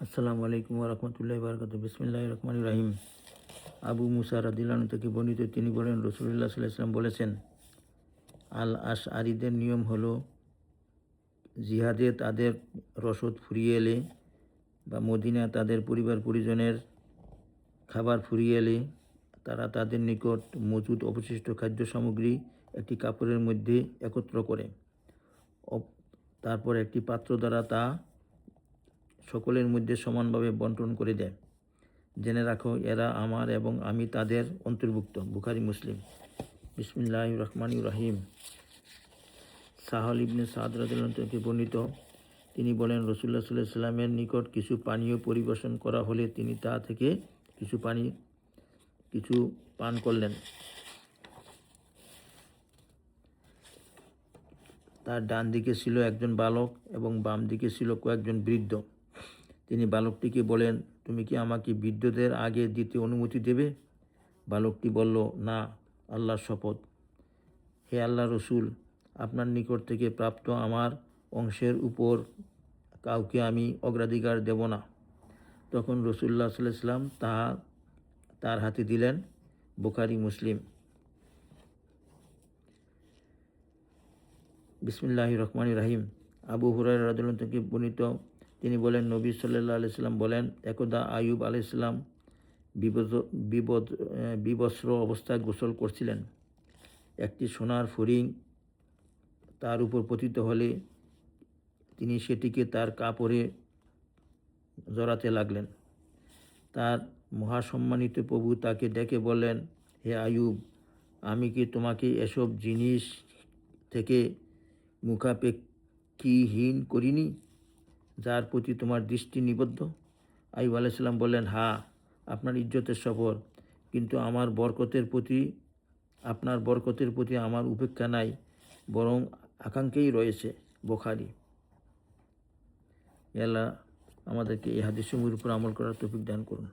আসসালামু আলাইকুম ওয়া রাহমাতুল্লাহি ওয়া বারাকাতুহু। বিসমিল্লাহির রহমানির রহিম। আবু মুসা রাদিয়াল্লাহু আনহু থেকে বর্ণিত, তিনি বলেন, রাসূলুল্লাহ সাল্লাল্লাহু আলাইহি ওয়াসাল্লাম বলেছেন, আল আশআরীদের নিয়ম হলো, জিহাদে তাদের রসদ ফুরিয়ে এলে বা মদিনা তাদের পরিবার পরিজনের খাবার ফুরিয়ে এলে তারা তাদের নিকট মজুদ অবশিষ্ট খাদ্য সামগ্রী একটি কাপড়ের মধ্যে একত্র করে তারপর একটি পাত্র দ্বারা তা সকলের মধ্যে সমানভাবে বন্টন করে দেয়। জেনে রাখো, এরা আমার এবং আমি তাদের অন্তর্ভুক্ত। বুখারী মুসলিম। বিসমিল্লাহির রহমানির রহিম। সাহল ইবনে সাদ রাদিয়াল্লাহু আনহু থেকে বর্ণিত, তিনি বলেন, রাসূলুল্লাহ সাল্লাল্লাহু আলাইহি ওয়াসাল্লামের নিকট কিছু পানীয় পরিবেশন করা হলে তিনি তা থেকে কিছু পান করলেন। তার ডান দিকে ছিল একজন বালক এবং বাম দিকে ছিল কয়েকজন বৃদ্ধ। তিনি বালকটিকে বলেন, তুমি কি আমাকে বৃদ্ধদের আগে দিতে অনুমতি দেবে? বালকটি বলল, না, আল্লাহর শপথ, হে আল্লাহর রসুল, আপনার নিকট থেকে প্রাপ্ত আমার অংশের উপর কাউকে আমি অগ্রাধিকার দেব না। তখন রাসূলুল্লাহ সাল্লাল্লাহু আলাইহি ওয়াসাল্লাম তার হাতে দিলেন। বুখারী মুসলিম। বিসমিল্লাহির রহমানির রহিম। আবু হুরায়রা রাদিয়াল্লাহু আনহু থেকে বর্ণিত, তিনি বলেন, নবী সাল্লাল্লাহু আলাইহি ওয়াসাল্লাম বলেন, একদা আইয়ুব আলাইহিস সালাম বিবস্ত্র অবস্থায় গোসল করছিলেন। একটি সোনার ফড়িং তার উপর পতিত হলে তিনি সেটিকে তার কাপড়ে জড়াতে লাগলেন। তার মহাসম্মানিত প্রভু তাকে ডেকে বললেন, হে আইয়ুব, আমি কি তোমাকে এসব জিনিস থেকে মুখাপেক্ষীহীন করিনি, যার প্রতি তোমার দৃষ্টি নিবদ্ধ? আইয়ুব আলাইহিস সালাম বললেন, হ্যাঁ, আপনার ইজ্জতের শপথ, কিন্তু আপনার বরকতের প্রতি আমার উপেক্ষা নাই, বরং আকাঙ্ক্ষাই রয়েছে। বুখারী। আল্লাহ আমাদেরকে এই হাদিসসমূহের উপর আমল করার তৌফিক দান করুন।